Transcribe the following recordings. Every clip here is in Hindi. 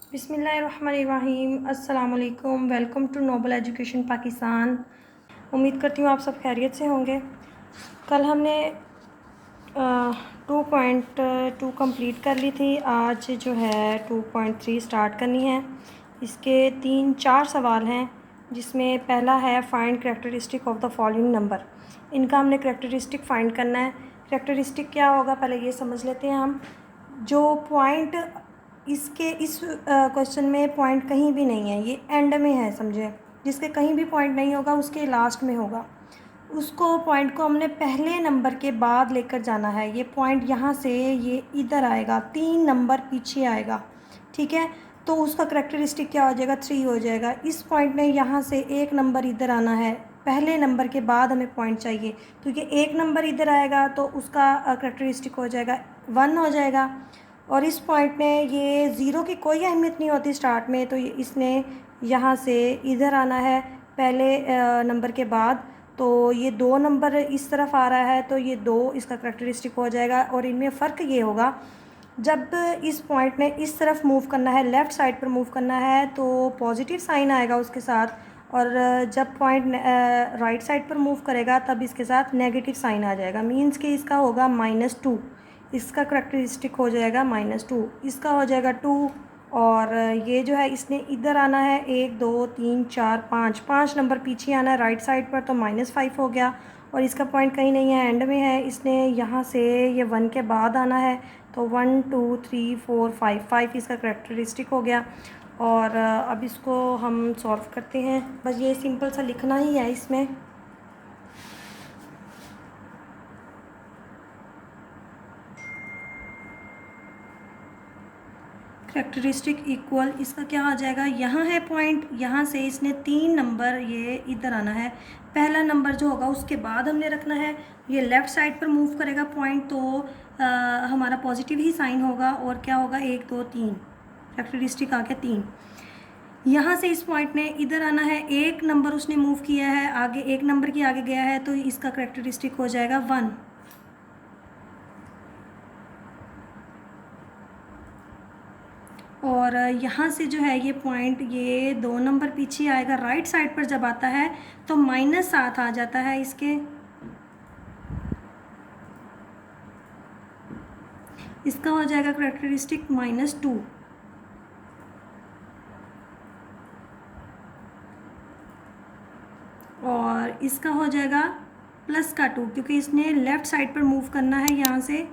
बिस्मिल्लाहिर्रहमानिर्रहीम। अस्सलाम वालेकुम। Welcome to Noble Education Pakistan. उम्मीद करती हूँ आप सब खैरियत से होंगे। कल हमने 2.2 कंप्लीट कर ली थी। आज जो है 2.3 स्टार्ट करनी है। इसके 3-4 सवाल हैं, जिसमें पहला है find characteristic of the following number. इनका हमने करैक्टरिस्टिक फ़ाइंड करना है। करैक्टरिस्टिक क्या होगा पहले ये समझ लेते हैं हम। जो पॉइंट इसके इस क्वेश्चन में पॉइंट कहीं भी नहीं है, ये एंड में है, समझे। जिसके कहीं भी पॉइंट नहीं होगा उसके लास्ट में होगा। उसको पॉइंट को हमने पहले नंबर के बाद लेकर जाना है। ये पॉइंट यहाँ से ये इधर आएगा, 3 नंबर पीछे आएगा, ठीक है। तो उसका करैक्टरिस्टिक क्या हो जाएगा, 3 हो जाएगा। इस पॉइंट ने यहाँ से 1 नंबर इधर आना है, पहले नंबर के बाद हमें पॉइंट चाहिए, क्योंकि 1 नंबर इधर आएगा तो उसका करैक्टरिस्टिक हो जाएगा 1 हो जाएगा। और इस पॉइंट ने ये ज़ीरो की कोई अहमियत नहीं होती स्टार्ट में, तो इसने यहाँ से इधर आना है पहले नंबर के बाद। तो ये 2 नंबर इस तरफ आ रहा है, तो ये 2 इसका करैक्टरिस्टिक हो जाएगा। और इनमें फ़र्क ये होगा, जब इस पॉइंट ने इस तरफ मूव करना है, लेफ़्ट साइड पर मूव करना है, तो पॉजिटिव साइन आएगा उसके साथ। और जब पॉइंट राइट साइड पर मूव करेगा तब इसके साथ नेगेटिव साइन आ जाएगा। मीन्स कि इसका होगा -2। इसका करैक्टरिस्टिक हो जाएगा -2, इसका हो जाएगा 2। और ये जो है इसने इधर आना है, 1 2 3 4 5 नंबर पीछे आना है राइट साइड पर, तो -5 हो गया। और इसका पॉइंट कहीं नहीं है, एंड में है। इसने यहाँ से ये 1 के बाद आना है, तो 1 2 3 4 5 इसका करैक्टरिस्टिक हो गया। और अब इसको हम सॉल्व करते हैं। बस ये सिंपल सा लिखना ही है इसमें। करैक्टरिस्टिक इक्वल, इसका क्या आ जाएगा, यहाँ है पॉइंट, यहाँ से इसने 3 नंबर ये इधर आना है, पहला नंबर जो होगा उसके बाद हमने रखना है। ये लेफ़्ट साइड पर मूव करेगा पॉइंट, तो हमारा पॉजिटिव ही साइन होगा। और क्या होगा, 1 2 3, करैक्टरिस्टिक आ गया 3। यहाँ से इस पॉइंट ने इधर आना है, 1 नंबर उसने मूव किया है आगे, 1 नंबर के आगे गया है, तो इसका करैक्टरिस्टिक हो जाएगा 1। और यहाँ से जो है ये पॉइंट ये 2 नंबर पीछे आएगा, राइट साइड पर जब आता है तो -7 आ जाता है इसके। इसका हो जाएगा करैक्टरिस्टिक -2। और इसका हो जाएगा +2, क्योंकि इसने लेफ़्ट साइड पर मूव करना है यहाँ से।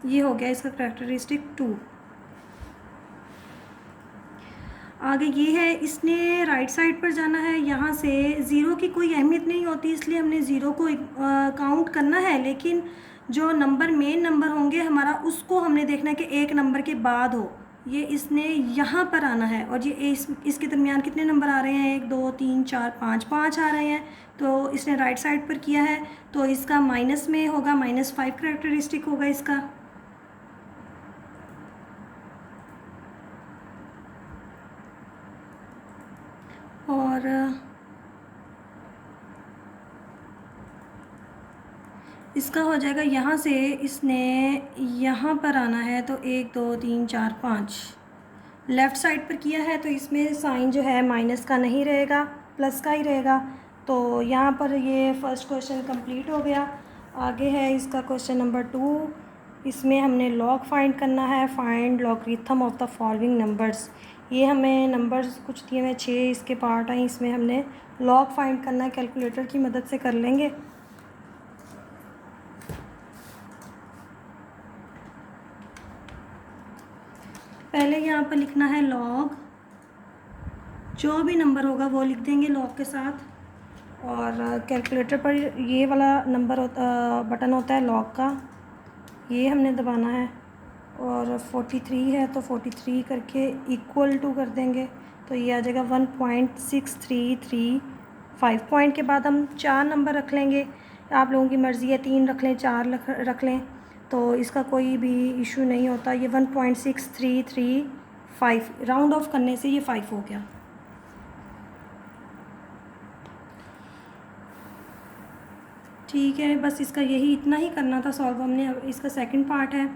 ये हो गया इसका करैक्टरिस्टिक 2। आगे ये है, इसने राइट साइड पर जाना है, यहाँ से ज़ीरो की कोई अहमियत नहीं होती, इसलिए हमने ज़ीरो को काउंट करना है। लेकिन जो नंबर मेन नंबर होंगे हमारा, उसको हमने देखना है कि 1 नंबर के बाद हो। ये इसने यहाँ पर आना है, और ये इसके दरमियान कितने नंबर आ रहे हैं, 1 2 3 4 5 आ रहे हैं। तो इसने राइट साइड पर किया है, तो इसका माइनस में होगा, -5 करैक्टरिस्टिक होगा इसका। और इसका हो जाएगा, यहाँ से इसने यहाँ पर आना है, तो 1 2 3 4 5 लेफ़्ट साइड पर किया है, तो इसमें साइन जो है माइनस का नहीं रहेगा, प्लस का ही रहेगा। तो यहाँ पर ये फर्स्ट क्वेश्चन कंप्लीट हो गया। आगे है इसका क्वेश्चन नंबर 2। इसमें हमने लॉग फाइंड करना है। Find logarithm of the following numbers. ये हमें नंबर्स कुछ दिए हुए 6 इसके पार्ट हैं, इसमें हमने लॉग फाइंड करना है। कैलकुलेटर की मदद से कर लेंगे। पहले यहाँ पर लिखना है लॉग, जो भी नंबर होगा वो लिख देंगे लॉग के साथ। और कैलकुलेटर पर ये वाला नंबर बटन होता है लॉग का, ये हमने दबाना है। और 43 है तो 43 करके इक्वल टू कर देंगे, तो ये आ जाएगा 1.6335। पॉइंट के बाद हम 4 नंबर रख लेंगे, आप लोगों की मर्ज़ी है, 3 रख लें, 4 रख लें, तो इसका कोई भी इशू नहीं होता। ये 1.6335 राउंड ऑफ करने से ये 5 हो गया। ठीक है, बस इसका यही इतना ही करना था सॉल्व हमने। अब इसका सेकंड पार्ट है,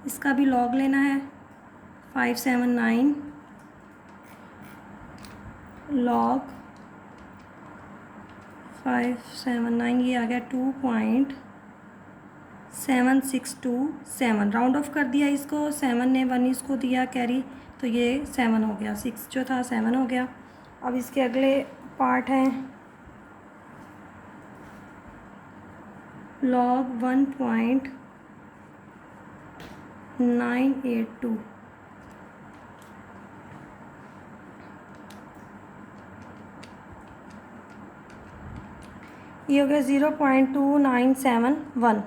इसका भी लॉग लेना है। 579 log 579, ये आ गया 2.7627। राउंड ऑफ कर दिया इसको, 7 ने 1 इसको दिया कैरी, तो ये 7 हो गया, 6 जो था 7 हो गया। अब इसके अगले पार्ट हैं log 1.982, ये हो गया 0.2971।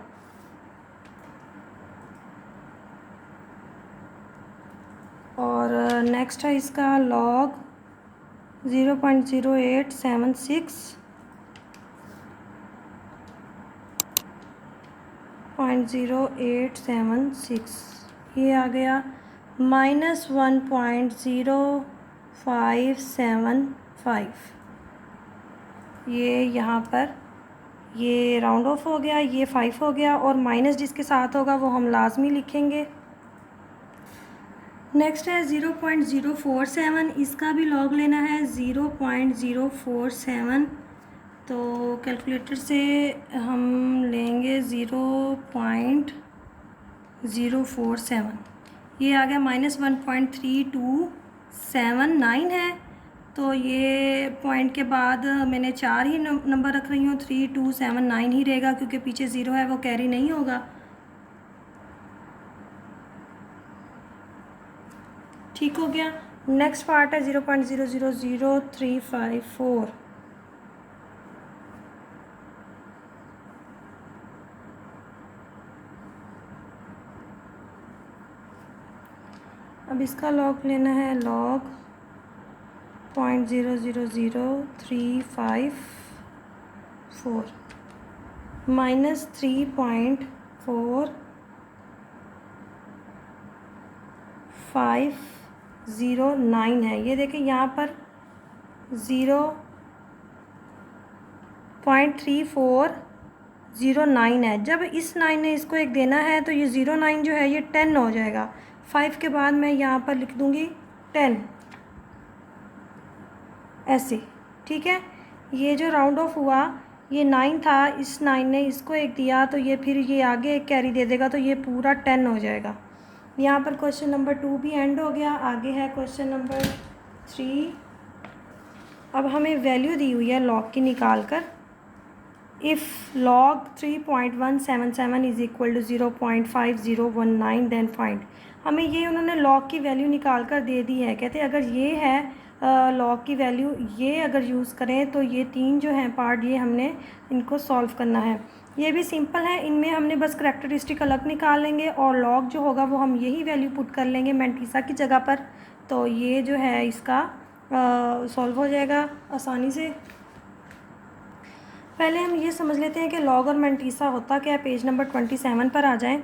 और नेक्स्ट है इसका log 0.0876, ये आ गया -1.0575। ये यहाँ पर ये राउंड ऑफ हो गया, ये 5 हो गया, और माइनस जिसके साथ होगा वो हम लाजमी लिखेंगे। नेक्स्ट है 0.047, इसका भी लॉग लेना है 0.047। तो कैलकुलेटर से हम लेंगे 0.047, ये आ गया -1.3279 है। तो ये पॉइंट के बाद मैंने 4 ही नंबर रख रही हूँ, 3279 ही रहेगा क्योंकि पीछे 0 है, वो कैरी नहीं होगा। ठीक हो गया। नेक्स्ट पार्ट है 0.000354। अब इसका लॉग लेना है log 0.000354 माइनस 3.4509 है। ये देखें यहाँ पर 0.3409 है। जब इस 9 ने इसको एक देना है तो ये 09 जो है ये 10 हो जाएगा। 5 के बाद मैं यहाँ पर लिख दूँगी 10 ऐसे, ठीक है। ये जो राउंड ऑफ हुआ ये 9 था, इस 9 ने इसको एक दिया तो ये फिर ये आगे एक कैरी दे देगा तो ये पूरा 10 हो जाएगा। यहाँ पर क्वेश्चन नंबर 2 भी एंड हो गया। आगे है क्वेश्चन नंबर 3। अब हमें वैल्यू दी हुई है लॉग की निकाल कर। If log 3.177 is equal to 0.5019 then find. हमें ये उन्होंने लॉग की वैल्यू निकाल कर दे दी है। कहते अगर ये है लॉग की वैल्यू, ये अगर यूज़ करें तो ये 3 जो हैं पार्ट, ये हमने इनको सॉल्व करना है। ये भी सिंपल है, इनमें हमने बस करैक्टरिस्टिक अलग निकाल लेंगे और लॉग जो होगा वो हम यही वैल्यू पुट कर लेंगे मैंटीसा की जगह पर। तो ये जो है इसका सॉल्व हो जाएगा आसानी से। पहले हम ये समझ लेते हैं कि लॉग और मैंटीसा होता क्या है। पेज नंबर 27 पर आ जाएं।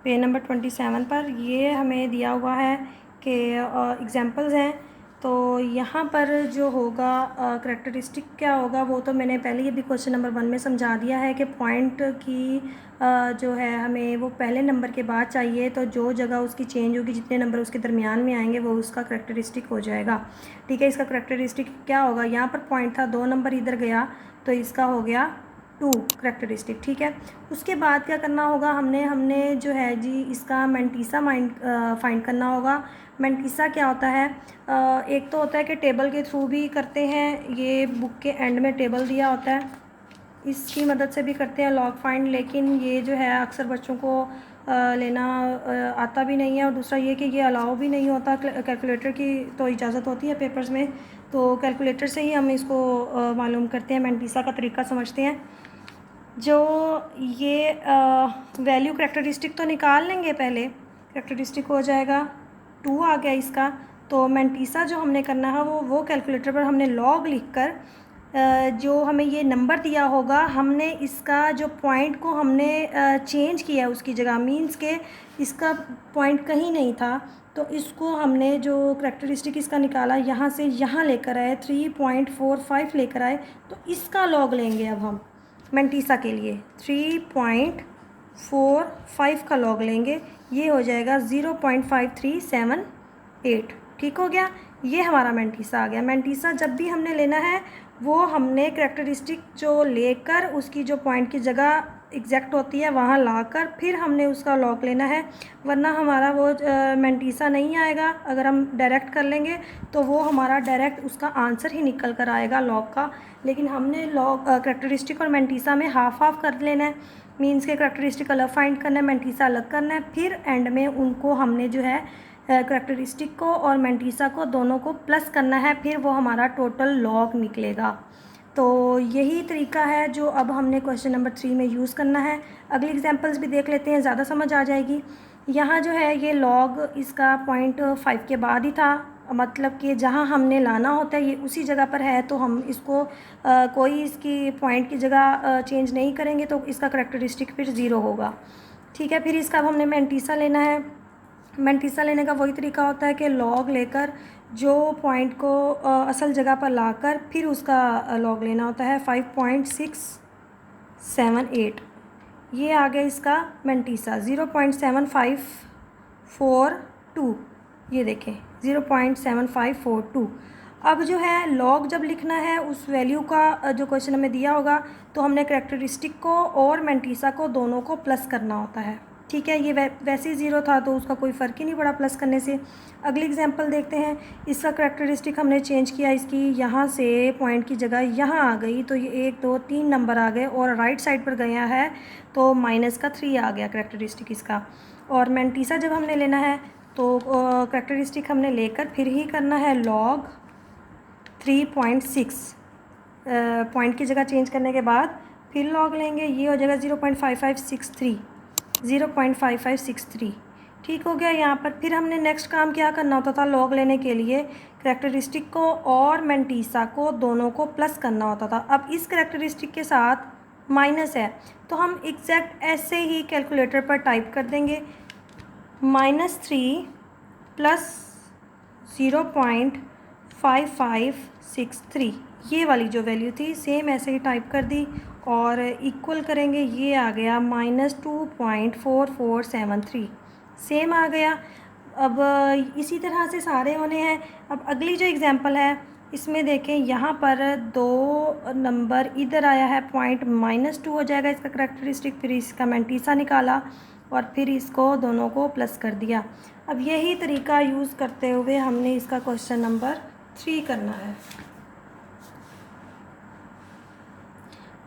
पेज नंबर 27 पर ये हमें दिया हुआ है कि एग्जांपल्स हैं। तो यहाँ पर जो होगा करैक्टरिस्टिक क्या होगा वो तो मैंने पहले ही भी क्वेश्चन नंबर 1 में समझा दिया है कि पॉइंट की जो है हमें वो पहले नंबर के बाद चाहिए। तो जो जगह उसकी चेंज होगी, जितने नंबर उसके दरमियान में आएंगे वो उसका करैक्टरिस्टिक हो जाएगा। ठीक है, इसका करैक्टरिस्टिक क्या होगा, यहाँ पर पॉइंट था, 2 नंबर इधर गया तो इसका हो गया 2 करैक्टरिस्टिक। ठीक है, उसके बाद क्या करना होगा, हमने जो है जी इसका मैंटीसा फाइंड करना होगा। मैंटीसा क्या होता है, एक तो होता है कि टेबल के थ्रू भी करते हैं, ये बुक के एंड में टेबल दिया होता है, इसकी मदद से भी करते हैं लॉग फाइंड। लेकिन ये जो है अक्सर बच्चों को लेना आता भी नहीं है, और दूसरा ये कि ये अलाउ भी नहीं होता। कैलकुलेटर की तो इजाज़त होती है पेपर्स में, तो कैलकुलेटर से ही हम इसको मालूम करते हैं, मैंटीसा का तरीका समझते हैं। जो ये वैल्यू करैक्टरिस्टिक तो निकाल लेंगे पहले, करैक्टरिस्टिक हो जाएगा 2 आ गया इसका। तो मैंटीसा जो हमने करना है वो कैलकुलेटर पर हमने लॉग लिखकर जो हमें ये नंबर दिया होगा, हमने इसका जो पॉइंट को हमने चेंज किया उसकी जगह, मींस के इसका पॉइंट कहीं नहीं था, तो इसको हमने जो करैक्टरिस्टिक इसका निकाला यहाँ से यहाँ लेकर आए, 3.45 लेकर आए, तो इसका लॉग लेंगे अब हम मैंटीसा के लिए 3.45 का लॉग लेंगे। ये हो जाएगा 0.5379। 8। ठीक हो गया, ये हमारा मेंटीसा आ गया। मेंटीसा जब भी हमने लेना है वो हमने करैक्टरिस्टिक जो लेकर उसकी जो पॉइंट की जगह एग्जैक्ट होती है वहाँ लाकर फिर हमने उसका लॉग लेना है, वरना हमारा वो मेंटीसा नहीं आएगा। अगर हम डायरेक्ट कर लेंगे तो वो हमारा डायरेक्ट उसका आंसर ही निकल कर आएगा लॉग का। लेकिन हमने लॉग करैक्टरिस्टिक और मेंटीसा में हाफ हाफ कर लेना है, मीन्स के करैक्टरिस्टिक अलग फाइंड करना है, मेंटीसा अलग करना है, फिर एंड में उनको हमने जो है करैक्टरिस्टिक को और मेंटीसा को दोनों को प्लस करना है, फिर वो हमारा टोटल लॉग निकलेगा। तो यही तरीका है जो अब हमने क्वेश्चन नंबर 3 में यूज़ करना है। अगली एग्जांपल्स भी देख लेते हैं, ज़्यादा समझ आ जाएगी। यहाँ जो है ये लॉग इसका 0.5 के बाद ही था, मतलब कि जहाँ हमने लाना होता है ये उसी जगह पर है, तो हम इसको कोई इसकी पॉइंट की जगह चेंज नहीं करेंगे, तो इसका करैक्टरिस्टिक फिर ज़ीरो होगा। ठीक है, फिर इसका अब हमने मेंटीसा लेना है। मेंटीसा लेने का वही तरीका होता है कि लॉग लेकर जो पॉइंट को असल जगह पर लाकर फिर उसका लॉग लेना होता है। 5.678 ये आ गया इसका मेंटीसा। 0.7542 ये देखें 0.7542। अब जो है लॉग जब लिखना है उस वैल्यू का जो क्वेश्चन हमें दिया होगा तो हमने करैक्टरिस्टिक को और मेंटीसा को दोनों को प्लस करना होता है। ठीक है, ये वैसे ही ज़ीरो था तो उसका कोई फ़र्क ही नहीं पड़ा प्लस करने से। अगली एग्जांपल देखते हैं। इसका करैक्टरिस्टिक हमने चेंज किया, इसकी यहाँ से पॉइंट की जगह यहाँ आ गई, तो ये 1 2 3 नंबर आ गए और राइट साइड पर गया है तो -3 आ गया करैक्टरिस्टिक इसका। और मेंटीसा जब हमने लेना है तो करैक्टरिस्टिक हमने लेकर फिर ही करना है लॉग 3.6, पॉइंट की जगह चेंज करने के बाद फिर लॉग लेंगे, ये हो जाएगा 0.5563। ठीक हो गया। यहाँ पर फिर हमने नेक्स्ट काम क्या करना होता था, लॉग लेने के लिए करैक्टरिस्टिक को और मेंटीसा को दोनों को प्लस करना होता था। अब इस करैक्टरिस्टिक के साथ माइनस है तो हम एग्जैक्ट ऐसे ही कैलकुलेटर पर टाइप कर देंगे -3 प्लस 0.5563, ये वाली जो वैल्यू थी सेम ऐसे ही टाइप कर दी और इक्वल करेंगे, ये आ गया -2.4473, सेम आ गया। अब इसी तरह से सारे होने हैं। अब अगली जो एग्जांपल है इसमें देखें, यहाँ पर 2 नंबर इधर आया है, पॉइंट -2 हो जाएगा इसका करैक्टरिस्टिक, फिर इसका मेंटीसा निकाला और फिर इसको दोनों को प्लस कर दिया। अब यही तरीका यूज़ करते हुए हमने इसका क्वेश्चन नंबर 3 करना है।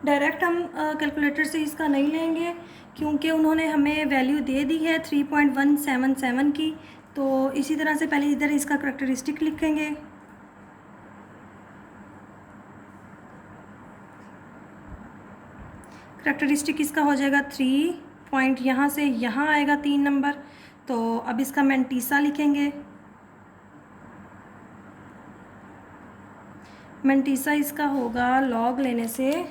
डायरेक्ट हम कैलकुलेटर से इसका नहीं लेंगे क्योंकि उन्होंने हमें वैल्यू दे दी है 3.177 की। तो इसी तरह से पहले इधर इसका करैक्टरिस्टिक लिखेंगे। करैक्टरिस्टिक इसका हो जाएगा 3 पॉइंट, यहाँ से यहाँ आएगा 3 नंबर। तो अब इसका मेंटीसा लिखेंगे। मेंटीसा इसका होगा लॉग लेने से,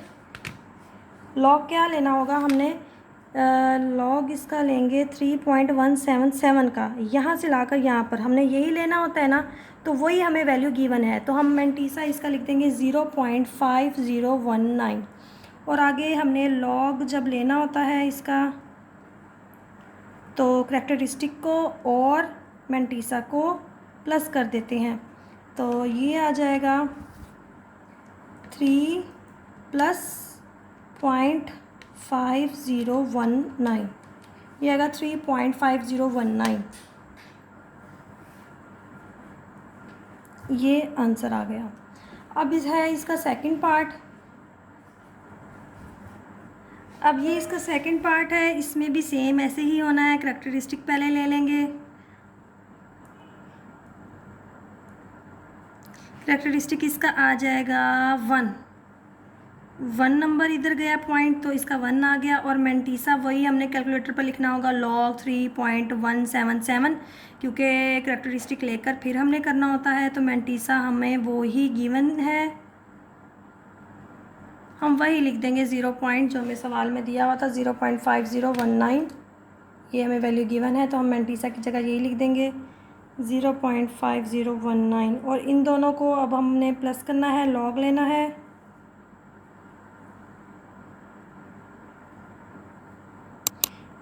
लॉग क्या लेना होगा हमने, लॉग इसका लेंगे 3.177 का, यहाँ से लाकर यहाँ पर हमने यही लेना होता है ना, तो वही हमें वैल्यू गिवन है तो हम मेंटीसा इसका लिख देंगे 0.5019। और आगे हमने लॉग जब लेना होता है इसका तो करैक्टरिस्टिक को और मेंटीसा को प्लस कर देते हैं, तो ये आ जाएगा 3 प्लस 0.5019, ये आएगा 3.5019, ये आंसर आ गया। अब है इसका सेकंड पार्ट। अब ये इसका सेकंड पार्ट है, इसमें भी सेम ऐसे ही होना है। करैक्टरिस्टिक पहले ले लेंगे, करैक्टरिस्टिक इसका आ जाएगा 1 नंबर इधर गया पॉइंट तो इसका 1 आ गया। और मेंटीसा वही हमने कैलकुलेटर पर लिखना होगा लॉग 3.177, क्योंकि करैक्टरिस्टिक लेकर फिर हमने करना होता है, तो मेंटीसा हमें वो ही गिवन है, हम वही लिख देंगे 0 पॉइंट जो हमें सवाल में दिया हुआ था 0.5019, ये हमें वैल्यू गिवन है, तो हम मेंटीसा की जगह यही लिख देंगे 0.5019। और इन दोनों को अब हमने प्लस करना है, लॉग लेना है।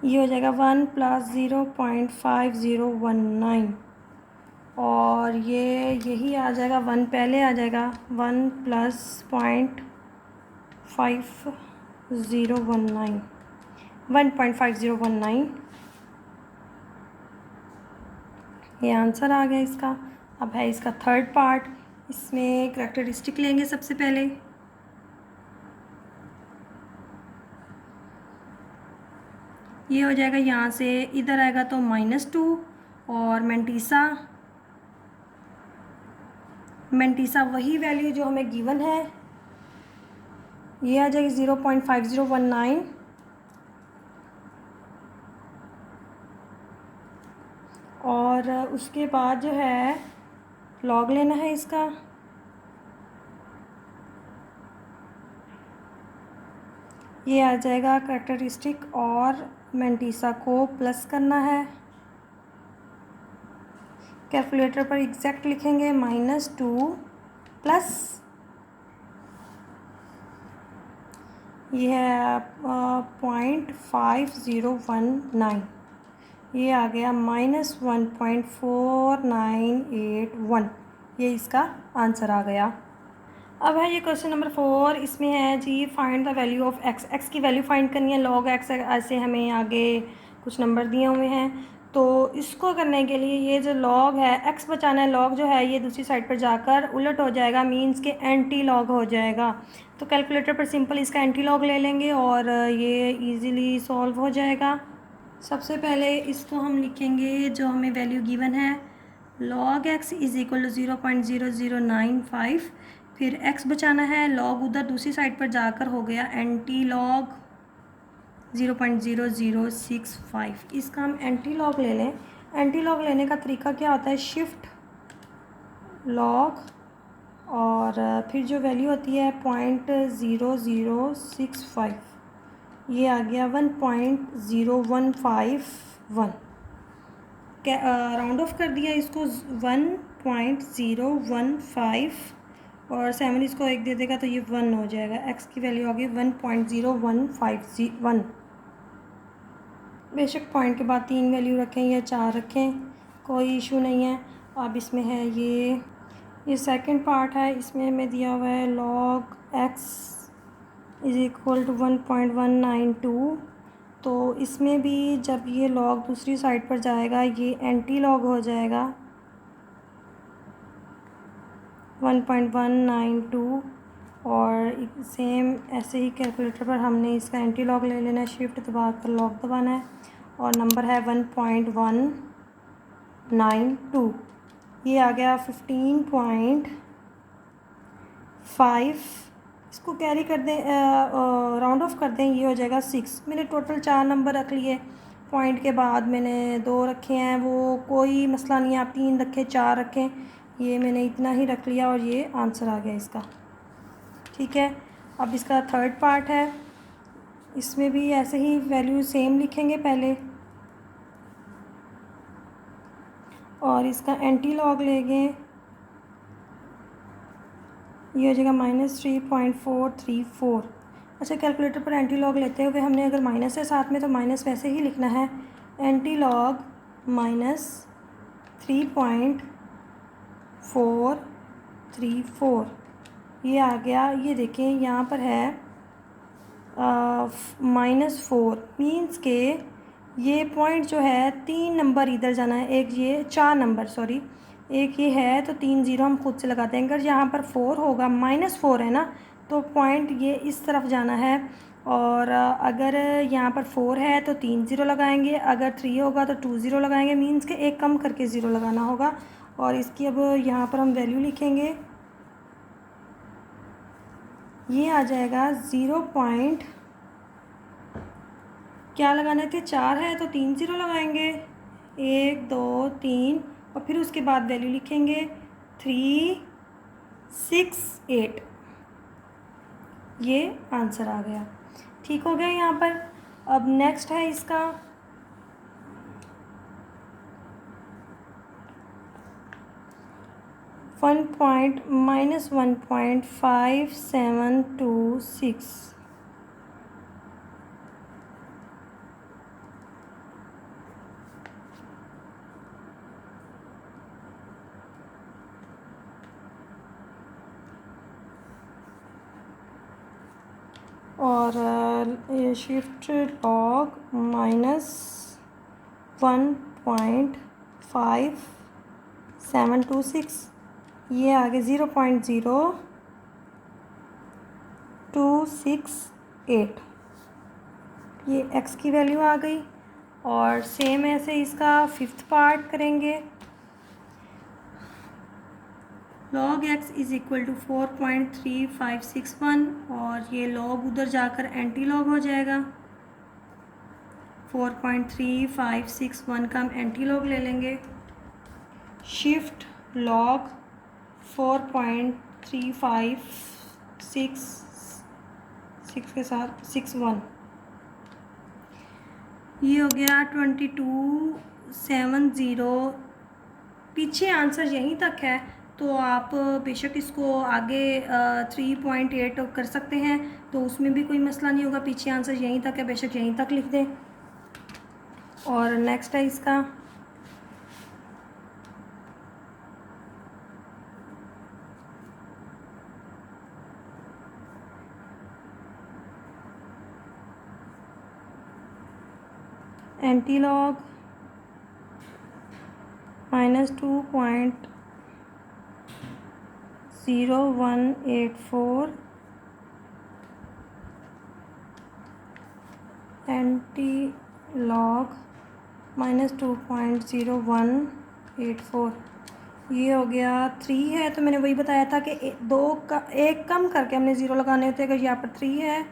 ये हो जाएगा 1 प्लस 0.5019, और ये यही आ जाएगा 1 पहले आ जाएगा 1 प्लस 1.5019 ये आंसर आ गया इसका। अब है इसका थर्ड पार्ट। इसमें करैक्टरिस्टिक लेंगे सबसे पहले। ये हो जाएगा, यहाँ से इधर आएगा तो -2 और मेंटीसा वही वैल्यू जो हमें गिवन है, ये आ जाएगी 0.5019 और उसके बाद जो है लॉग लेना है इसका। ये आ जाएगा करैक्टरिस्टिक और मेंटीसा को प्लस करना है। कैलकुलेटर पर एग्जैक्ट लिखेंगे -2 प्लस ये है 0.5019, ये आ गया -1.4981। ये इसका आंसर आ गया। अब है ये क्वेश्चन नंबर 4। इसमें है जी find the value of x. X की वैल्यू फाइंड करनी है, लॉग एक्स ऐसे हमें आगे कुछ नंबर दिए हुए हैं। तो इसको करने के लिए ये जो लॉग है, एक्स बचाना है, लॉग जो है ये दूसरी साइड पर जाकर उलट हो जाएगा, मीन्स के एंटी लॉग हो जाएगा। तो कैलकुलेटर पर सिंपल इसका एंटी लॉग ले लेंगे और ये इजीली सॉल्व हो जाएगा। सबसे पहले इसको हम लिखेंगे जो हमें वैल्यू गिवन है, log x is equal to 0.0095। फिर x बचाना है, log उधर दूसरी साइड पर जाकर हो गया एंटी लॉग 0.0065। इसका हम एंटी लॉग ले लें। एंटी लॉग लेने का तरीका क्या होता है, शिफ्ट लॉग और फिर जो वैल्यू होती है 0.0065, ये आ गया 1.0151। राउंड ऑफ कर दिया इसको 1.015 और 7 इसको 1 दे देगा तो ये 1 हो जाएगा। एक्स की वैल्यू आ गई 1.0151। बेशक पॉइंट के बाद 3 वैल्यू रखें या 4 रखें, कोई इशू नहीं है। अब इसमें है ये सेकंड पार्ट है। इसमें हमें दिया हुआ है log x is equal to 1.192। तो इसमें भी जब ये लॉग दूसरी साइड पर जाएगा ये एंटी लॉग हो जाएगा 1.192 और सेम ऐसे ही कैलकुलेटर पर हमने इसका एंटी लॉग ले लेना है, शिफ्ट दबा कर लॉग दबाना है और नंबर है 1.192। ये आ गया 15.5। इसको कैरी कर दें, राउंड ऑफ कर दें, ये हो जाएगा 6। मैंने टोटल 4 नंबर रख लिए, पॉइंट के बाद मैंने 2 रखे हैं, वो कोई मसला नहीं है, आप 3 रखें 4 रखें, ये मैंने इतना ही रख लिया और ये आंसर आ गया इसका। ठीक है, अब इसका थर्ड पार्ट है। इसमें भी ऐसे ही वैल्यू सेम लिखेंगे पहले और इसका एंटी लॉग लेंगे, ये हो जाएगा -3.434। अच्छा, कैलकुलेटर पर एंटी लॉग लेते हुए हमने अगर माइनस है साथ में तो माइनस वैसे ही लिखना है, एंटी लॉग -3.434। ये आ गया। ये देखें यहाँ पर है -4, मीन्स के ये पॉइंट जो है 3 नंबर इधर जाना है, एक ये 4 नंबर सॉरी, एक ये है तो 3 ज़ीरो हम खुद से लगाते हैं। अगर यहाँ पर 4 होगा, -4 है ना, तो पॉइंट ये इस तरफ जाना है और अगर यहाँ पर 4 है तो 3 ज़ीरो लगाएंगे, अगर 3 होगा तो 2 ज़ीरो लगाएंगे, मीन्स के एक कम करके ज़ीरो लगाना होगा। और इसकी अब यहाँ पर हम वैल्यू लिखेंगे, ये आ जाएगा 0. क्या लगाने थे, 4 है तो 3 ज़ीरो लगाएंगे, 1 2 3 और फिर उसके बाद वैल्यू लिखेंगे 368। ये आंसर आ गया। ठीक हो गया यहाँ पर। अब नेक्स्ट है इसका -1.5726। और ये शिफ्ट लॉग -1.5726, ये आगे 0.0268, ये x की वैल्यू आ गई। और सेम ऐसे इसका फिफ्थ पार्ट करेंगे। log x is equal to 4.3561 और ये log उधर जाकर एंटी लॉग हो जाएगा। 4.3561 का हम एंटी लॉग ले लेंगे। शिफ्ट log 4.3566 के साथ 61, ये हो गया 2270। पीछे आंसर यहीं तक है, तो आप बेशक इसको आगे 3.8 कर सकते हैं, तो उसमें भी कोई मसला नहीं होगा। पीछे आंसर यहीं तक है, बेशक यहीं तक लिख दें। और नेक्स्ट है इसका एंटी लॉग -2.0184 एंटी लॉग -2.0184, ये हो गया 3 है। तो मैंने वही बताया था कि एक कम करके हमने ज़ीरो लगाने होते हैं। अगर यहाँ पर 3 है,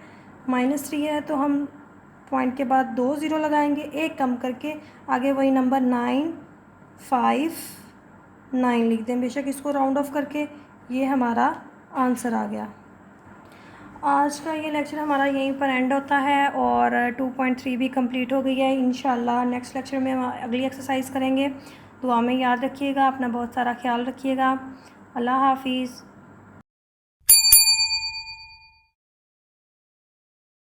-3 है, तो हम पॉइंट के बाद 2 ज़ीरो लगाएंगे, एक कम करके आगे वही नंबर 959 लिख दें, बेशक इसको राउंड ऑफ करके। ये हमारा आंसर आ गया। आज का ये लेक्चर हमारा यहीं पर एंड होता है और 2.3 भी कंप्लीट हो गई है। इंशाल्लाह नेक्स्ट लेक्चर में हम अगली एक्सरसाइज करेंगे। दुआ में याद रखिएगा, अपना बहुत सारा ख्याल रखिएगा। अल्लाह हाफिज़।